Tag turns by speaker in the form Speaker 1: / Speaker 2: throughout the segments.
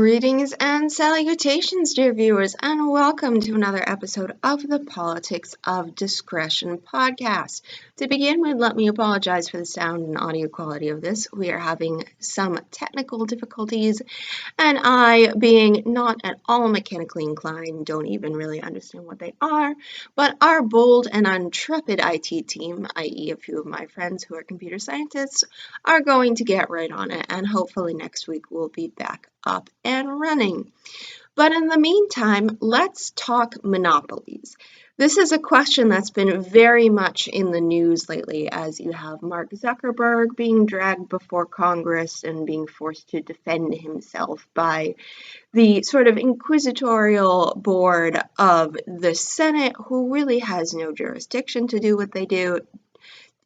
Speaker 1: Greetings and salutations, dear viewers, and welcome to another episode of the Politics of Discretion podcast. To begin with, let me apologize for the sound and audio quality of this. We are having some technical difficulties, and I, being not at all mechanically inclined, don't even really understand what they are, but our bold and intrepid IT team, i.e. a few of my friends who are computer scientists, are going to get right on it, and hopefully next week we'll be back up and running. But in the meantime, let's talk monopolies. This is a question that's been very much in the news lately, as you have Mark Zuckerberg being dragged before Congress and being forced to defend himself by the sort of inquisitorial board of the Senate, who really has no jurisdiction to do what they do,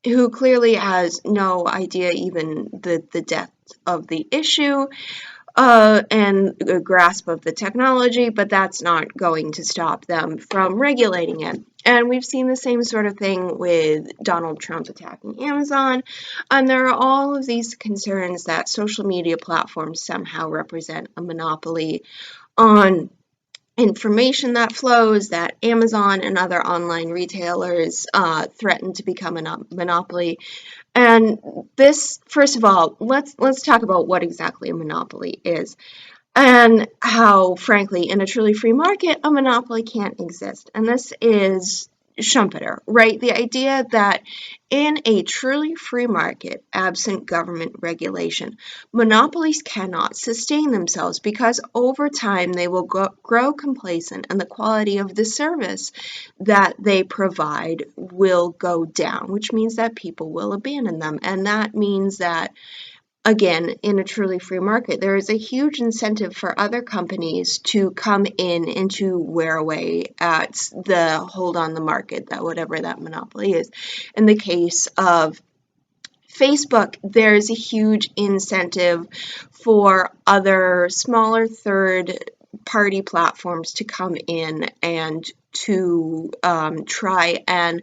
Speaker 1: who clearly has no idea even the depth of the issue, and a grasp of the technology, but that's not going to stop them from regulating it. And we've seen the same sort of thing with Donald Trump attacking Amazon. And there are all of these concerns that social media platforms somehow represent a monopoly on information that flows, that Amazon and other online retailers threaten to become a monopoly. And this, first of all, let's talk about what exactly a monopoly is, and how, frankly, in a truly free market, a monopoly can't exist. And this is Schumpeter, right? The idea that in a truly free market, absent government regulation, monopolies cannot sustain themselves because over time they will grow complacent and the quality of the service that they provide will go down, which means that people will abandon them. And that means that, again, in a truly free market, there is a huge incentive for other companies to come in and to wear away at the hold on the market, that whatever that monopoly is. In the case of Facebook, there's a huge incentive for other smaller third-party platforms to come in and to try and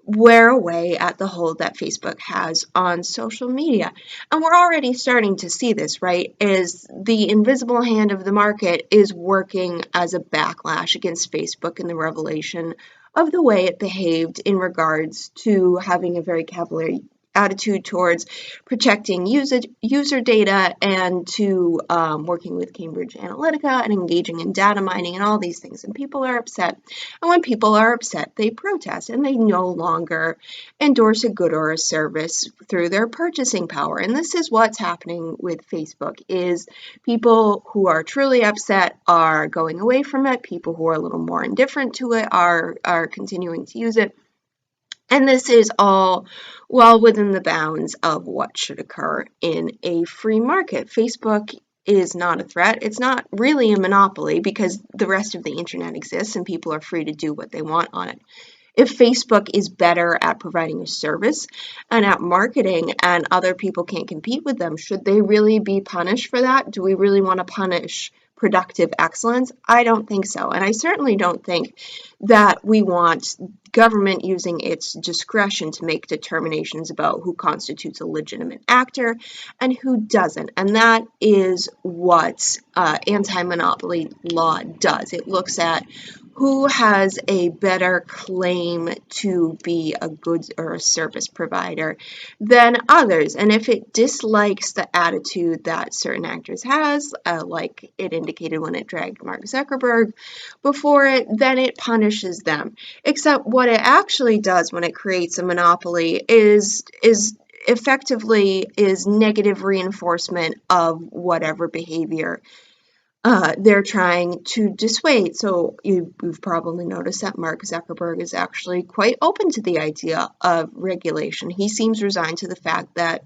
Speaker 1: wear away at the hold that Facebook has on social media. And we're already starting to see this, right? Is the invisible hand of the market is working as a backlash against Facebook and the revelation of the way it behaved in regards to having a very cavalier attitude towards protecting user data and to working with Cambridge Analytica and engaging in data mining and all these things. And people are upset. And when people are upset, they protest and they no longer endorse a good or a service through their purchasing power. And this is what's happening with Facebook, is people who are truly upset are going away from it. People who are a little more indifferent to it are continuing to use it. And this is all well within the bounds of what should occur in a free market. Facebook is not a threat. It's not really a monopoly because the rest of the internet exists and people are free to do what they want on it. If Facebook is better at providing a service and at marketing and other people can't compete with them, should they really be punished for that? Do we really want to punish productive excellence? I don't think so. And I certainly don't think that we want government using its discretion to make determinations about who constitutes a legitimate actor and who doesn't. And that is what anti-monopoly law does. It looks at who has a better claim to be a goods or a service provider than others. And if it dislikes the attitude that certain actors has, like it indicated when it dragged Mark Zuckerberg before it, then it punishes them. Except what it actually does when it creates a monopoly is effectively negative reinforcement of whatever behavior they're trying to dissuade. So you've probably noticed that Mark Zuckerberg is actually quite open to the idea of regulation. He seems resigned to the fact that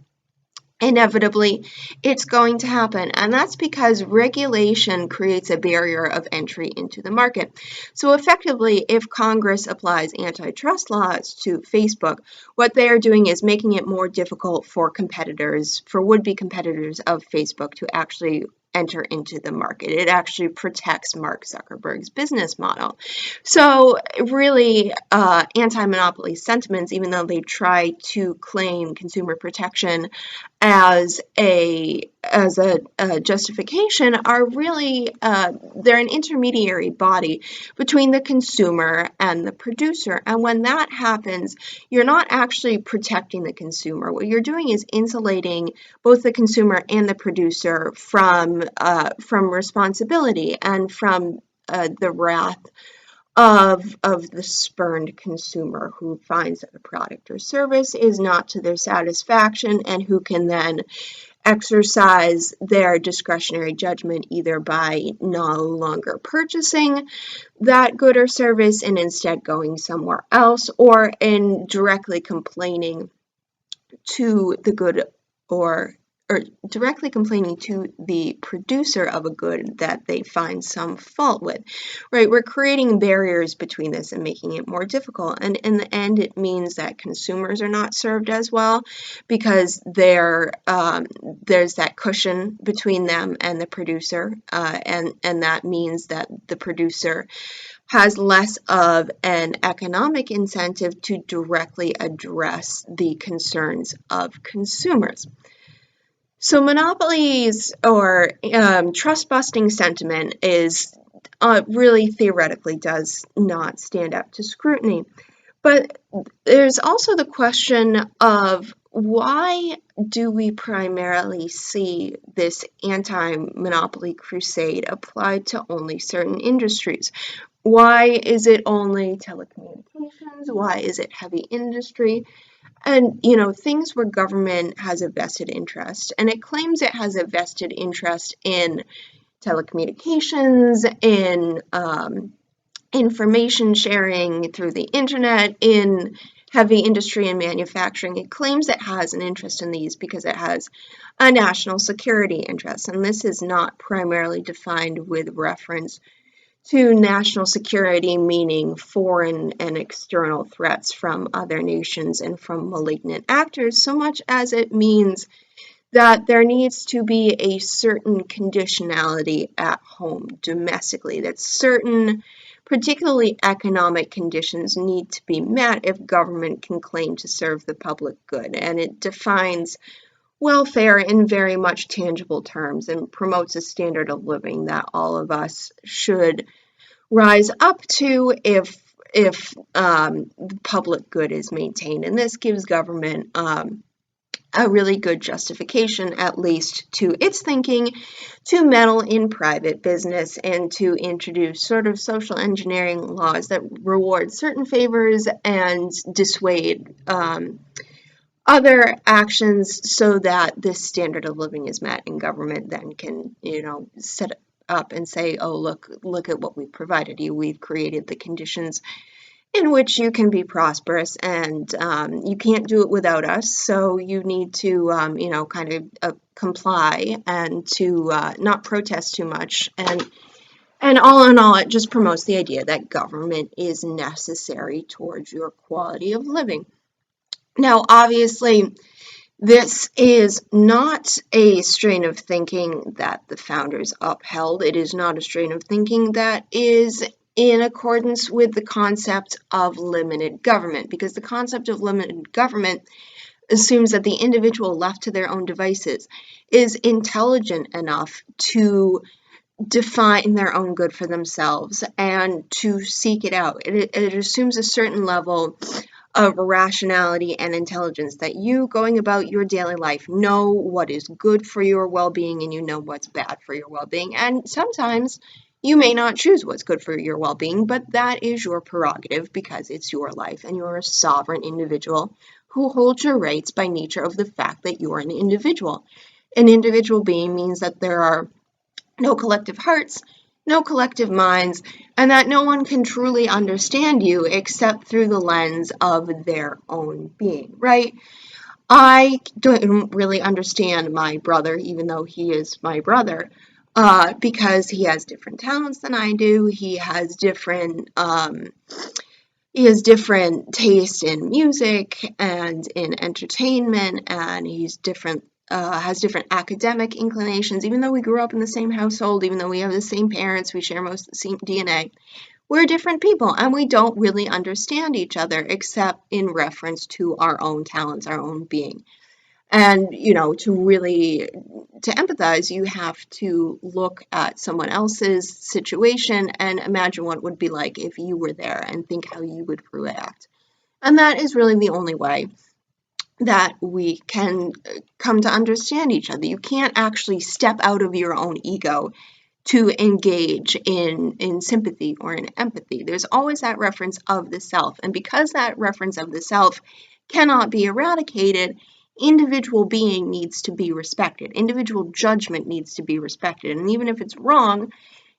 Speaker 1: inevitably it's going to happen, and that's because regulation creates a barrier of entry into the market. So effectively, if Congress applies antitrust laws to Facebook, what they are doing is making it more difficult for would-be competitors of Facebook to actually enter into the market. It actually protects Mark Zuckerberg's business model. So really, anti-monopoly sentiments, even though they try to claim consumer protection as a justification are really they're an intermediary body between the consumer and the producer. And when that happens, you're not actually protecting the consumer. What you're doing is insulating both the consumer and the producer from responsibility and from the wrath of the spurned consumer who finds that a product or service is not to their satisfaction, and who can then exercise their discretionary judgment either by no longer purchasing that good or service and instead going somewhere else, or in directly complaining to the good or directly complaining to the producer of a good that they find some fault with, right? We're creating barriers between this and making it more difficult. And in the end, it means that consumers are not served as well because there's that cushion between them and the producer. And that means that the producer has less of an economic incentive to directly address the concerns of consumers. So monopolies or trust-busting sentiment is really theoretically does not stand up to scrutiny. But there's also the question of why do we primarily see this anti-monopoly crusade applied to only certain industries? Why is it only telecommunications? Why is it heavy industry? And, things where government has a vested interest, and it claims it has a vested interest in telecommunications, in information sharing through the internet, in heavy industry and manufacturing. It claims it has an interest in these because it has a national security interest. And this is not primarily defined with reference to national security, meaning foreign and external threats from other nations and from malignant actors, so much as it means that there needs to be a certain conditionality at home domestically, that certain, particularly economic conditions, need to be met if government can claim to serve the public good. And it defines welfare in very much tangible terms and promotes a standard of living that all of us should rise up to if the public good is maintained. And this gives government a really good justification, at least to its thinking, to meddle in private business and to introduce sort of social engineering laws that reward certain favors and dissuade other actions so that this standard of living is met, and government then can, set up and say, oh, look at what we've provided you. We've created the conditions in which you can be prosperous, and you can't do it without us, so you need to, kind of comply and to not protest too much. And all in all, it just promotes the idea that government is necessary towards your quality of living. Now, obviously, this is not a strain of thinking that the founders upheld. It is not a strain of thinking that is in accordance with the concept of limited government, because the concept of limited government assumes that the individual left to their own devices is intelligent enough to define their own good for themselves and to seek it out. It assumes a certain level of rationality and intelligence, that you going about your daily life know what is good for your well-being and you know what's bad for your well-being. And sometimes you may not choose what's good for your well-being, but that is your prerogative because it's your life and you're a sovereign individual who holds your rights by nature of the fact that you are an individual. An individual being means that there are no collective hearts, no collective minds, and that no one can truly understand you except through the lens of their own being, right? I don't really understand my brother, even though he is my brother, because he has different talents than I do. He has different taste in music and in entertainment, and he's different. Has different academic inclinations, even though we grew up in the same household, even though we have the same parents, we share most of the same DNA. We're different people, and we don't really understand each other except in reference to our own talents, our own being. And, to empathize, you have to look at someone else's situation and imagine what it would be like if you were there and think how you would react. And that is really the only way that we can come to understand each other. You can't actually step out of your own ego to engage in sympathy or in empathy. There's always that reference of the self. And because that reference of the self cannot be eradicated, individual being needs to be respected. Individual judgment needs to be respected. And even if it's wrong,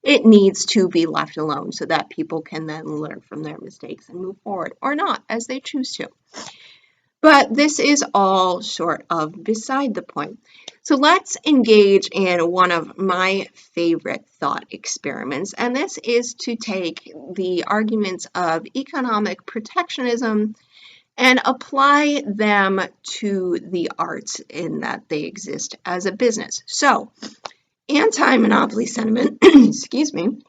Speaker 1: it needs to be left alone so that people can then learn from their mistakes and move forward, or not, as they choose to. But this is all sort of beside the point. So let's engage in one of my favorite thought experiments, and this is to take the arguments of economic protectionism and apply them to the arts in that they exist as a business. So, anti-monopoly sentiment, excuse me,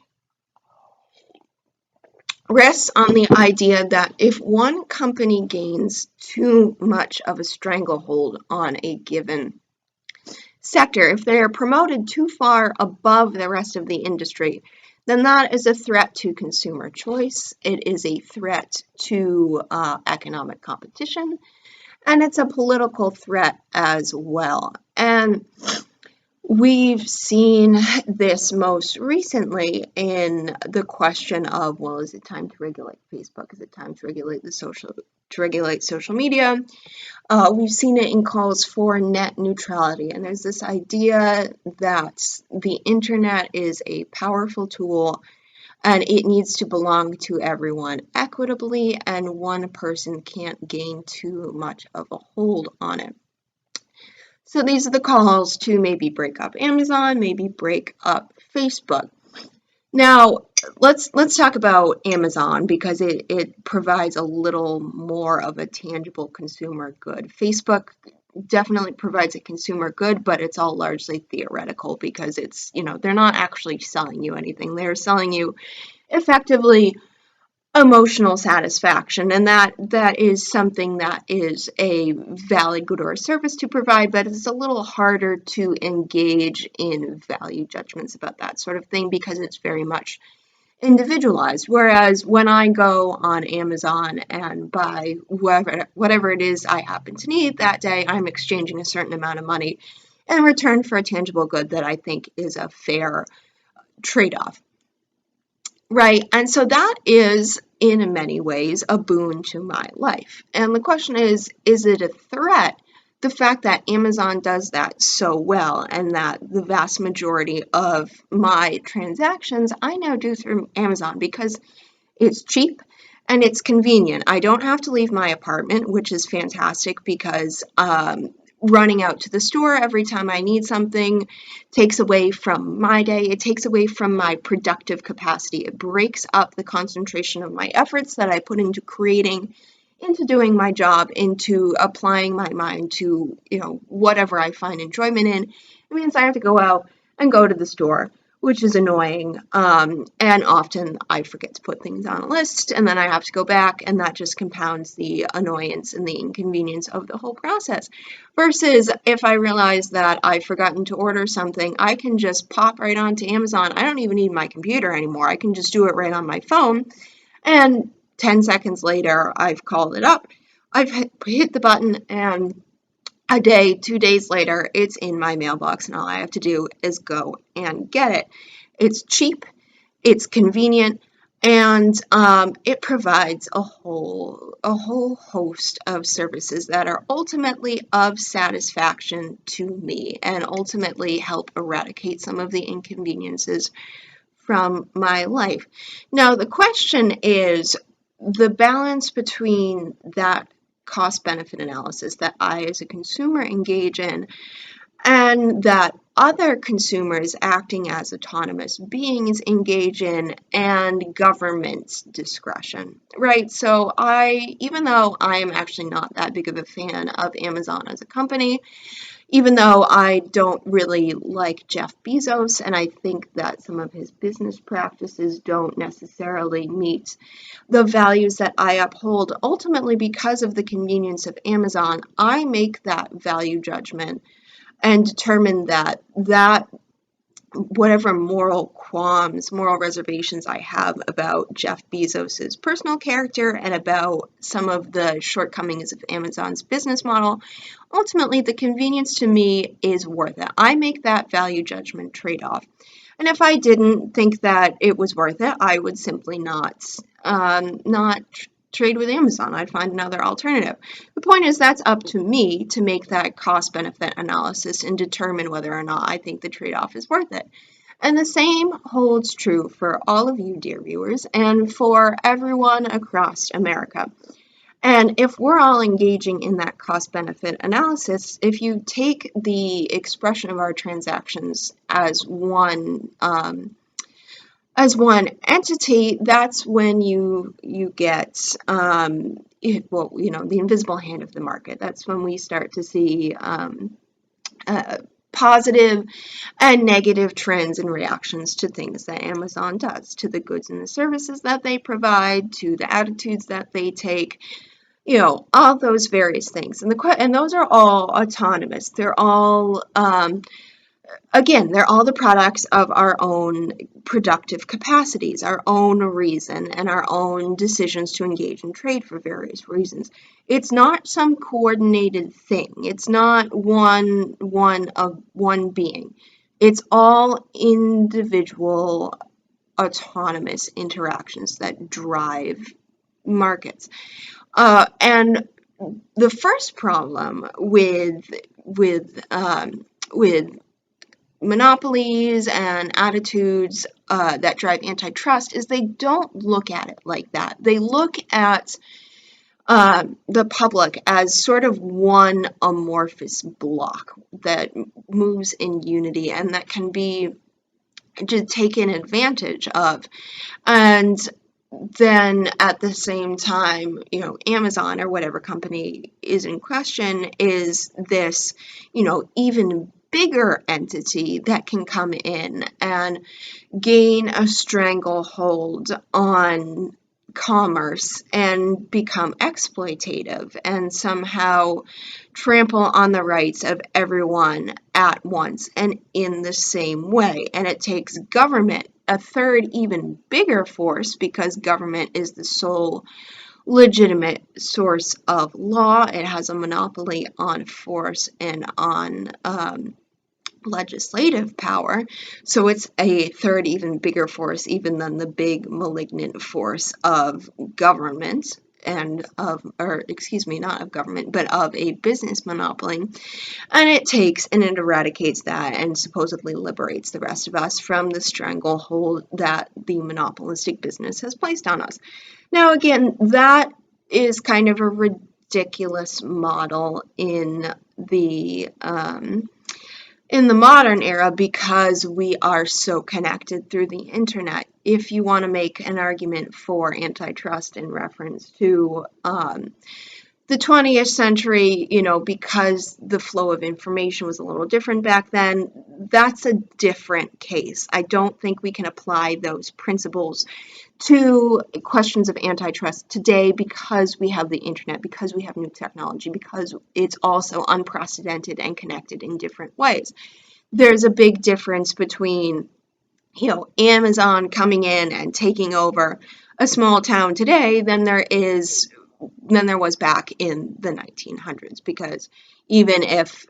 Speaker 1: rests on the idea that if one company gains too much of a stranglehold on a given sector, if they are promoted too far above the rest of the industry, then that is a threat to consumer choice. It is a threat to economic competition, and it's a political threat as well. And we've seen this most recently in the question of, well, is it time to regulate Facebook? Is it time to regulate social media? We've seen it in calls for net neutrality, and there's this idea that the internet is a powerful tool and it needs to belong to everyone equitably, and one person can't gain too much of a hold on it. So these are the calls to maybe break up Amazon, maybe break up Facebook. Now, let's talk about Amazon because it provides a little more of a tangible consumer good. Facebook definitely provides a consumer good, but it's all largely theoretical because it's, they're not actually selling you anything. They're selling you effectively emotional satisfaction, and that is something that is a valid good or a service to provide, but it's a little harder to engage in value judgments about that sort of thing because it's very much individualized. Whereas when I go on Amazon and buy whatever it is I happen to need that day, I'm exchanging a certain amount of money in return for a tangible good that I think is a fair trade-off. Right, and so that is, in many ways, a boon to my life. And the question is it a threat? The fact that Amazon does that so well and that the vast majority of my transactions I now do through Amazon because it's cheap and it's convenient. I don't have to leave my apartment, which is fantastic because running out to the store every time I need something takes away from my day. It takes away from my productive capacity. It breaks up the concentration of my efforts that I put into creating, into doing my job, into applying my mind to, whatever I find enjoyment in. It means I have to go out and go to the store, which is annoying. And often I forget to put things on a list and then I have to go back, and that just compounds the annoyance and the inconvenience of the whole process. Versus if I realize that I've forgotten to order something, I can just pop right onto Amazon. I don't even need my computer anymore. I can just do it right on my phone. And 10 seconds later, I've called it up. I've hit the button, and a day, 2 days later, it's in my mailbox, and all I have to do is go and get it. It's cheap, it's convenient, and it provides a whole host of services that are ultimately of satisfaction to me and ultimately help eradicate some of the inconveniences from my life. Now, the question is the balance between that cost-benefit analysis that I as a consumer engage in and that other consumers acting as autonomous beings engage in, and government's discretion, right? So even though I am actually not that big of a fan of Amazon as a company, Even though I don't really like Jeff Bezos, and I think that some of his business practices don't necessarily meet the values that I uphold, ultimately because of the convenience of Amazon, I make that value judgment and determine that whatever moral qualms, moral reservations I have about Jeff Bezos's personal character and about some of the shortcomings of Amazon's business model, ultimately the convenience to me is worth it. I make that value judgment trade-off. And if I didn't think that it was worth it, I would simply not trade with Amazon. I'd find another alternative. The point is that's up to me to make that cost-benefit analysis and determine whether or not I think the trade-off is worth it. And the same holds true for all of you, dear viewers, and for everyone across America. And if we're all engaging in that cost-benefit analysis, if you take the expression of our transactions as one entity, that's when you get the invisible hand of the market. That's when we start to see positive and negative trends and reactions to things that Amazon does, to the goods and the services that they provide, to the attitudes that they take. All those various things. And those are all autonomous. They're all, they're all the products of our own productive capacities, our own reason, and our own decisions to engage in trade for various reasons. It's not some coordinated thing. It's not one being. It's all individual, autonomous interactions that drive markets. And the first problem with monopolies and attitudes that drive antitrust is they don't look at it like that. They look at the public as sort of one amorphous block that moves in unity and that can be taken advantage of. And then at the same time, Amazon or whatever company is in question is this, even bigger entity that can come in and gain a stranglehold on commerce and become exploitative and somehow trample on the rights of everyone at once and in the same way. And it takes government, a third, even bigger force, because government is the sole legitimate source of law. It has a monopoly on force and on legislative power, so it's a third, even bigger force even than the big malignant force of government not of government, but of a business monopoly. And it takes and it eradicates that and supposedly liberates the rest of us from the stranglehold that the monopolistic business has placed on us. Now, again, that is kind of a ridiculous model in the modern era because we are so connected through the internet. If you want to make an argument for antitrust in reference to the 20th century, because the flow of information was a little different back then, that's a different case. I don't think we can apply those principles to questions of antitrust today because we have the internet, because we have new technology, because it's also unprecedented and connected in different ways. There's a big difference between, Amazon coming in and taking over a small town today than there was back in the 1900s, because even if,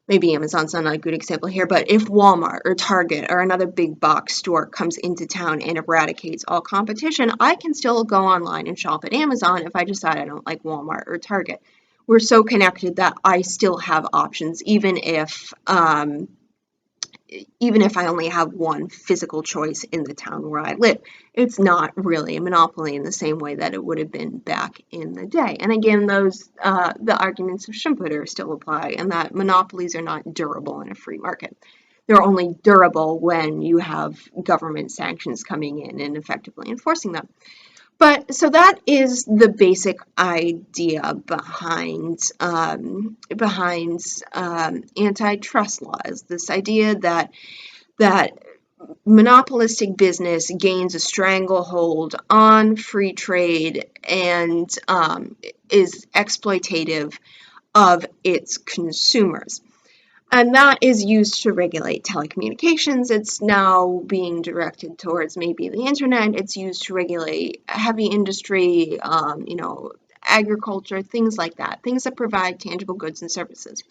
Speaker 1: maybe Amazon's not a good example here, but if Walmart or Target or another big box store comes into town and eradicates all competition, I can still go online and shop at Amazon if I decide I don't like Walmart or Target. We're so connected that I still have options, even if I only have one physical choice in the town where I live. It's not really a monopoly in the same way that it would have been back in the day. And again, the arguments of Schumpeter still apply, and that monopolies are not durable in a free market. They're only durable when you have government sanctions coming in and effectively enforcing them. But so that is the basic idea behind antitrust laws. This idea that monopolistic business gains a stranglehold on free trade and is exploitative of its consumers. And that is used to regulate telecommunications. It's now being directed towards maybe the internet. It's used to regulate heavy industry, agriculture, things like that, things that provide tangible goods and services.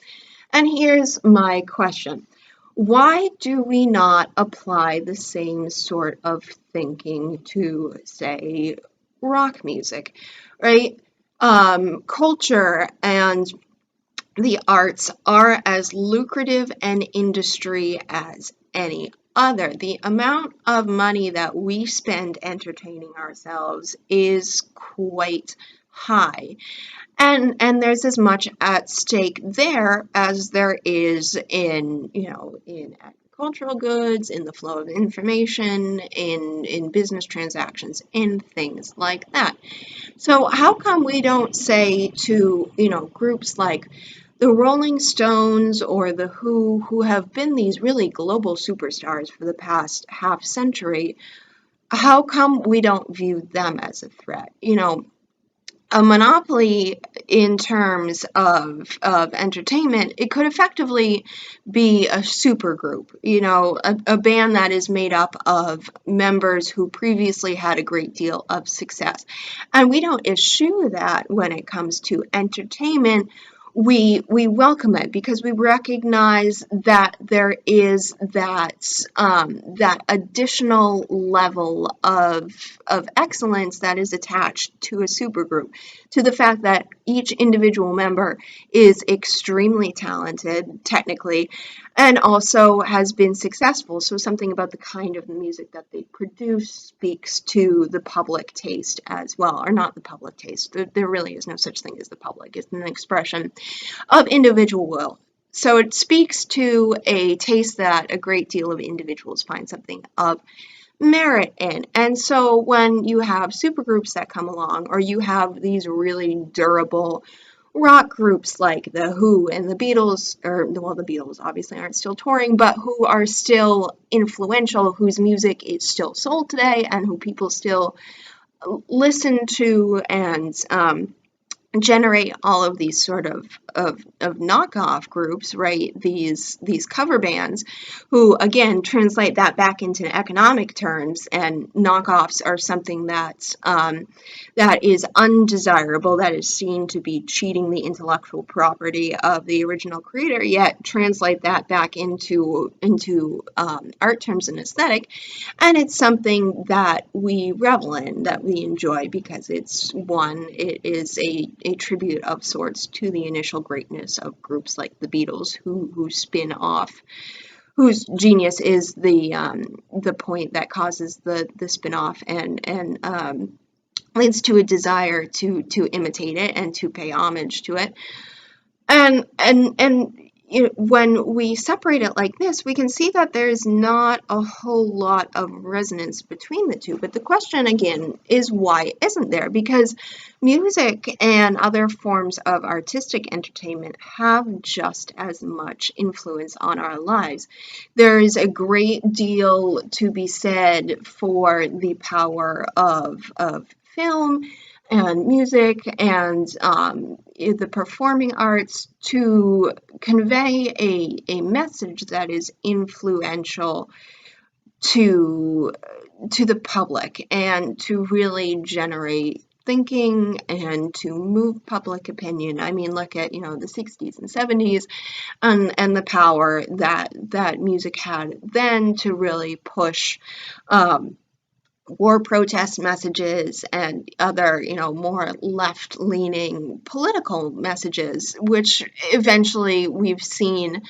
Speaker 1: And here's my question. Why do we not apply the same sort of thinking to, say, rock music, right? Culture and the arts are as lucrative an industry as any other. The amount of money that we spend entertaining ourselves is quite high. And there's as much at stake there as there is in agricultural goods, in the flow of information, in business transactions, in things like that. So how come we don't say to, groups like the Rolling Stones or the who have been these really global superstars for the past half century, how come we don't view them as a threat? A monopoly in terms of entertainment, it could effectively be a supergroup, a band that is made up of members who previously had a great deal of success. And we don't eschew that when it comes to entertainment. We welcome it because we recognize that there is that additional level of excellence that is attached to a supergroup, to the fact that each individual member is extremely talented technically and also has been successful. So something about the kind of music that they produce speaks to the public taste as well, or not the public taste. There really is no such thing as the public. It's an expression of individual will. So it speaks to a taste that a great deal of individuals find something of merit in. And so when you have supergroups that come along, or you have these really durable rock groups like the Who and the Beatles, the Beatles obviously aren't still touring, but who are still influential, whose music is still sold today, and who people still listen to and generate all of these sort of knockoff groups, right? These cover bands who, again, translate that back into economic terms, and knockoffs are something that is undesirable, that is seen to be cheating the intellectual property of the original creator, yet translate that back into art terms and aesthetic, and it's something that we revel in, that we enjoy, because it is a tribute of sorts to the initial greatness of groups like the Beatles, who spin off, whose genius is the point that causes the spin-off and leads to a desire to imitate it and to pay homage to it. And when we separate it like this, we can see that there's not a whole lot of resonance between the two. But the question, again, is why isn't there? Because music and other forms of artistic entertainment have just as much influence on our lives. There is a great deal to be said for the power of film and music and the performing arts to convey a message that is influential to the public and to really generate thinking and to move public opinion. I mean, look at, the 60s and 70s and the power that music had then to really push war protest messages and other, more left-leaning political messages, which eventually we've seen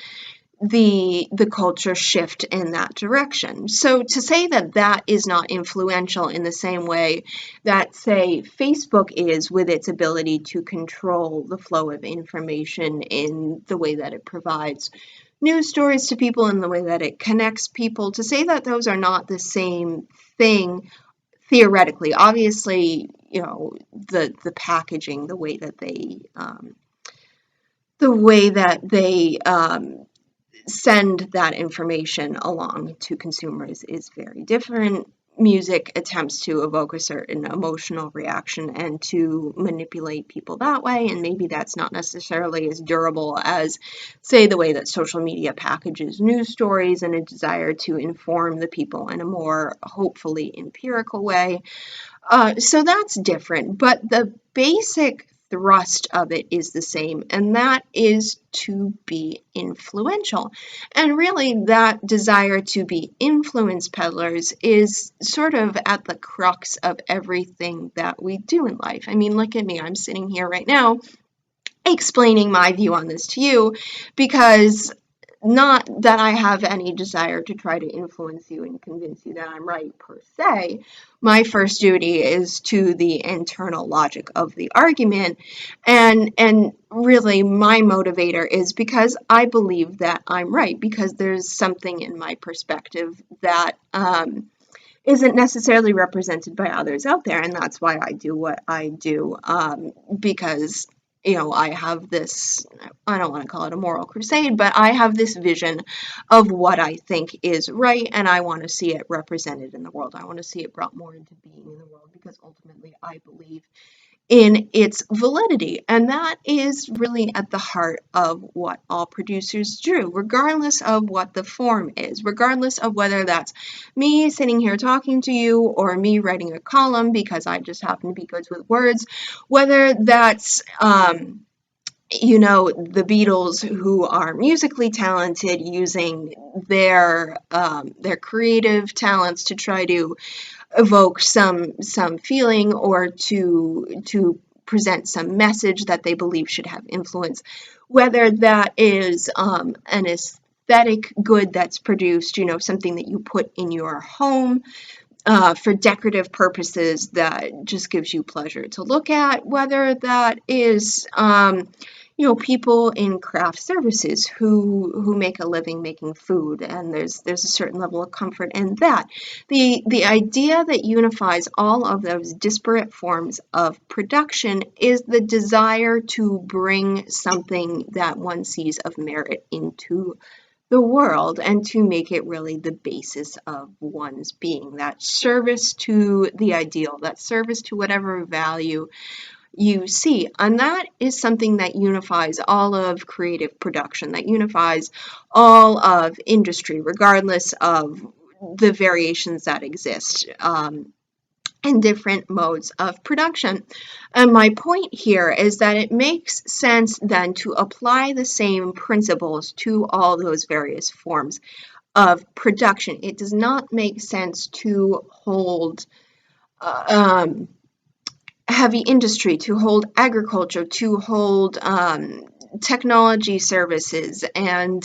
Speaker 1: the culture shift in that direction. So to say that is not influential in the same way that, say, Facebook is, with its ability to control the flow of information in the way that it provides news stories to people, in the way that it connects people, to say that those are not the same thing theoretically. Obviously, the packaging, the way that they send that information along to consumers is very different. Music attempts to evoke a certain emotional reaction and to manipulate people that way, and maybe that's not necessarily as durable as, say, the way that social media packages news stories and a desire to inform the people in a more hopefully empirical way. So that's different, but the basic thrust of it is the same, and that is to be influential. And really, that desire to be influence peddlers is sort of at the crux of everything that we do in life. I mean, look at me. I'm sitting here right now explaining my view on this to you because not that I have any desire to try to influence you and convince you that I'm right per se. My first duty is to the internal logic of the argument, and really my motivator is because I believe that I'm right, because there's something in my perspective that isn't necessarily represented by others out there, and that's why I do what I do, because I have this, I don't want to call it a moral crusade, but I have this vision of what I think is right, and I want to see it represented in the world. I want to see it brought more into being in the world, because ultimately I believe in its validity. And that is really at the heart of what all producers do, regardless of what the form is, regardless of whether that's me sitting here talking to you or me writing a column because I just happen to be good with words, whether that's the Beatles, who are musically talented, using their creative talents to try to evoke some feeling or to present some message that they believe should have influence, whether that is an aesthetic good that's produced, something that you put in your home for decorative purposes that just gives you pleasure to look at, whether that is people in craft services who make a living making food, and there's a certain level of comfort in that. The idea that unifies all of those disparate forms of production is the desire to bring something that one sees of merit into the world and to make it really the basis of one's being, that service to the ideal, that service to whatever value you see. And that is something that unifies all of creative production, that unifies all of industry, regardless of the variations that exist in different modes of production. And my point here is that it makes sense then to apply the same principles to all those various forms of production. It does not make sense to hold heavy industry, to hold agriculture, to hold technology services and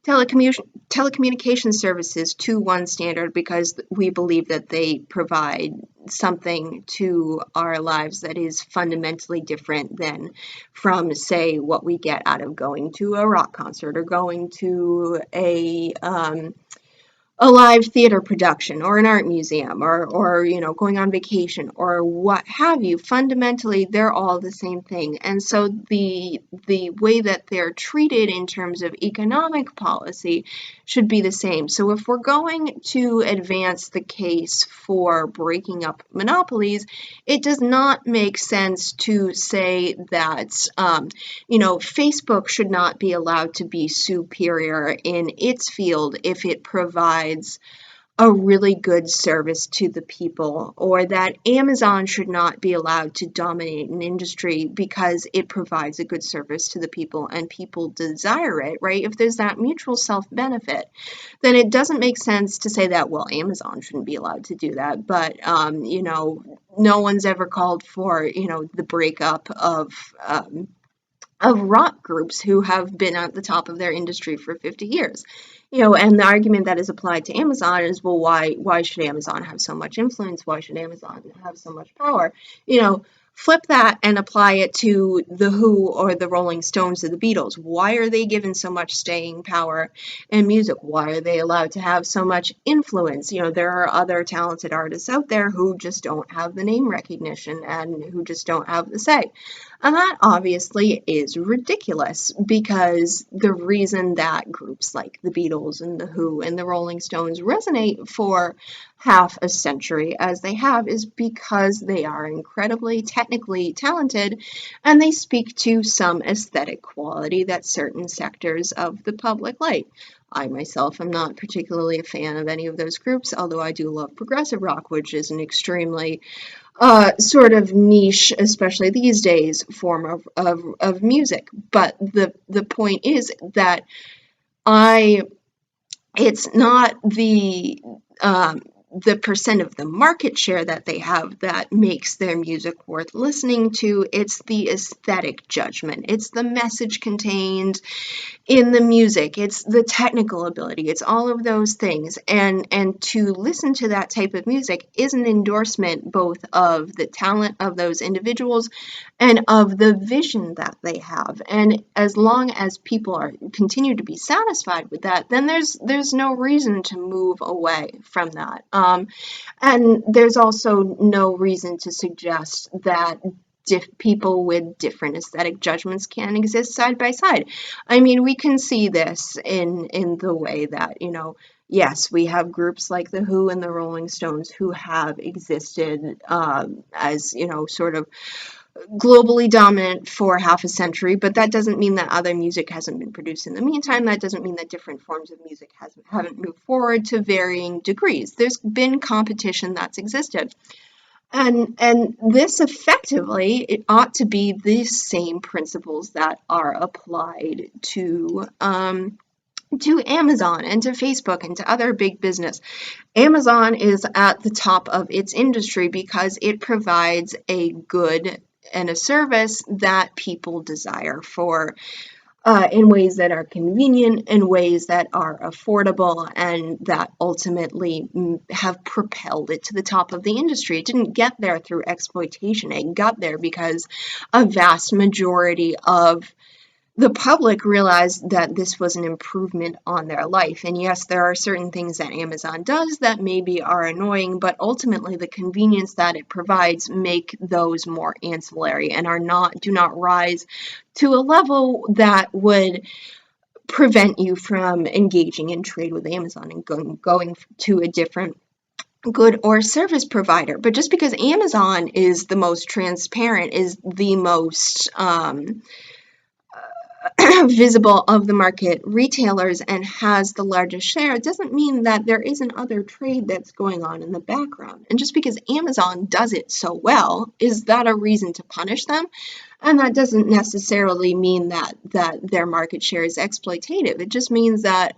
Speaker 1: telecommunication services to one standard, because we believe that they provide something to our lives that is fundamentally different than from, say, what we get out of going to a rock concert or going to a live theater production or an art museum or going on vacation or what have you. Fundamentally, they're all the same thing. And so the way that they're treated in terms of economic policy should be the same. So if we're going to advance the case for breaking up monopolies, it does not make sense to say that Facebook should not be allowed to be superior in its field if it provides a really good service to the people, or that Amazon should not be allowed to dominate an industry because it provides a good service to the people and people desire it, right? If there's that mutual self-benefit, then it doesn't make sense to say that, well, Amazon shouldn't be allowed to do that. But, no one's ever called for, the breakup of rock groups who have been at the top of their industry for 50 years. And the argument that is applied to Amazon is, well, why should Amazon have so much influence? Why should Amazon have so much power? Flip that and apply it to the Who or the Rolling Stones or the Beatles. Why are they given so much staying power in music? Why are they allowed to have so much influence? There are other talented artists out there who just don't have the name recognition and who just don't have the say. And that obviously is ridiculous, because the reason that groups like the Beatles and the Who and the Rolling Stones resonate for half a century as they have is because they are incredibly technically talented, and they speak to some aesthetic quality that certain sectors of the public like. I myself am not particularly a fan of any of those groups, although I do love progressive rock, which is an extremely sort of niche, especially these days, form of music. But the point is that I it's not the percent of the market share that they have that makes their music worth listening to. It's the aesthetic judgment. It's the message contained in the music. It's the technical ability. It's all of those things. And to listen to that type of music is an endorsement both of the talent of those individuals and of the vision that they have. And as long as people continue to be satisfied with that, then there's no reason to move away from that. And there's also no reason to suggest that people with different aesthetic judgments can exist side by side. I mean, we can see this in the way that, yes, we have groups like the Who and the Rolling Stones who have existed as, sort of globally dominant for half a century, but that doesn't mean that other music hasn't been produced in the meantime. That doesn't mean that different forms of music haven't moved forward to varying degrees. There's been competition that's existed. And this effectively, it ought to be the same principles that are applied to Amazon and to Facebook and to other big business. Amazon is at the top of its industry because it provides a good and a service that people desire for in ways that are convenient, in ways that are affordable, and that ultimately have propelled it to the top of the industry. It didn't get there through exploitation. It got there because a vast majority of the public realized that this was an improvement on their life. And yes, there are certain things that Amazon does that maybe are annoying, but ultimately the convenience that it provides make those more ancillary and do not rise to a level that would prevent you from engaging in trade with Amazon and going to a different good or service provider. But just because Amazon is the most transparent, is the most visible of the market retailers and has the largest share, it doesn't mean that there isn't other trade that's going on in the background. And just because Amazon does it so well, is that a reason to punish them? And that doesn't necessarily mean that their market share is exploitative. It just means that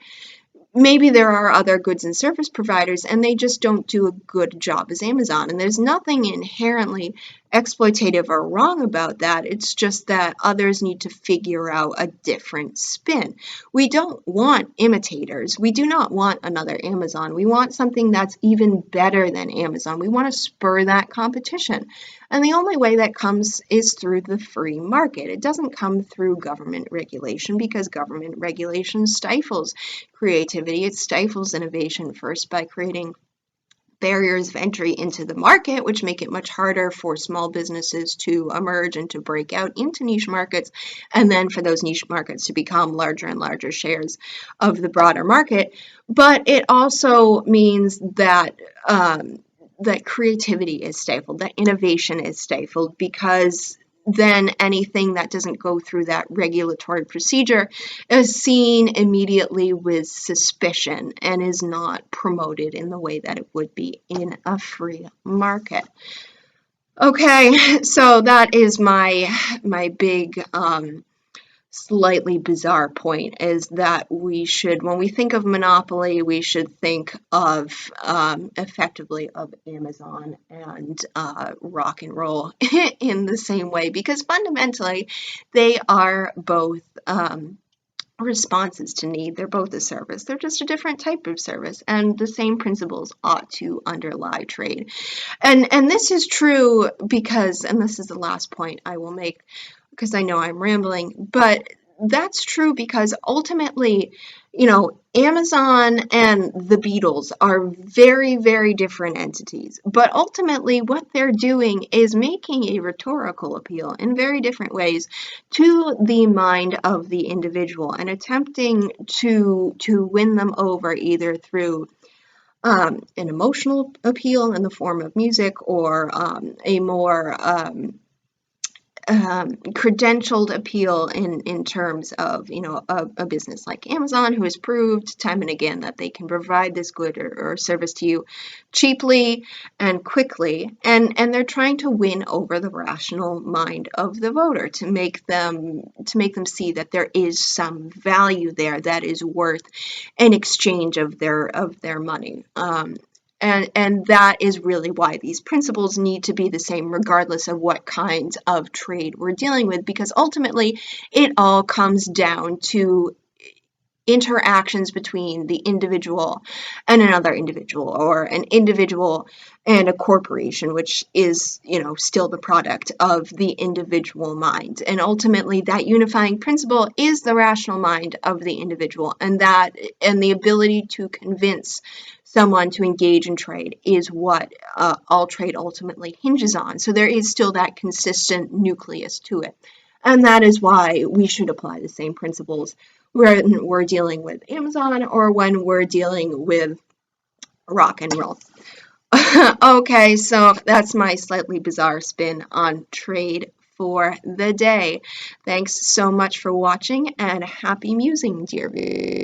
Speaker 1: maybe there are other goods and service providers and they just don't do a good job as Amazon. And there's nothing inherently exploitative or wrong about that. It's just that others need to figure out a different spin. We don't want imitators. We do not want another Amazon. We want something that's even better than Amazon. We want to spur that competition. And the only way that comes is through the free market. It doesn't come through government regulation, because government regulation stifles creativity. It stifles innovation first by creating barriers of entry into the market, which make it much harder for small businesses to emerge and to break out into niche markets, and then for those niche markets to become larger and larger shares of the broader market. But it also means that that creativity is stifled, that innovation is stifled, because then anything that doesn't go through that regulatory procedure is seen immediately with suspicion and is not promoted in the way that it would be in a free market. Okay, so that is my big slightly bizarre point, is that we should, when we think of monopoly, we should think of effectively of Amazon and rock and roll in the same way, because fundamentally they are both responses to need. They're both a service. They're just a different type of service, and the same principles ought to underlie trade. And this is true because, and this is the last point I will make because I know I'm rambling, but that's true because ultimately, Amazon and the Beatles are very, very different entities. But ultimately, what they're doing is making a rhetorical appeal in very different ways to the mind of the individual and attempting to win them over either through an emotional appeal in the form of music or a more credentialed appeal in terms of a business like Amazon, who has proved time and again that they can provide this good or service to you cheaply and quickly, and they're trying to win over the rational mind of the voter to make them see that there is some value there that is worth an exchange of their money. And that is really why these principles need to be the same regardless of what kinds of trade we're dealing with, because ultimately it all comes down to interactions between the individual and another individual, or an individual and a corporation, which is, still the product of the individual mind. And ultimately that unifying principle is the rational mind of the individual, and the ability to convince someone to engage in trade is what all trade ultimately hinges on. So there is still that consistent nucleus to it. And that is why we should apply the same principles when we're dealing with Amazon or when we're dealing with rock and roll. Okay, so that's my slightly bizarre spin on trade for the day. Thanks so much for watching, and happy musing, dear viewers.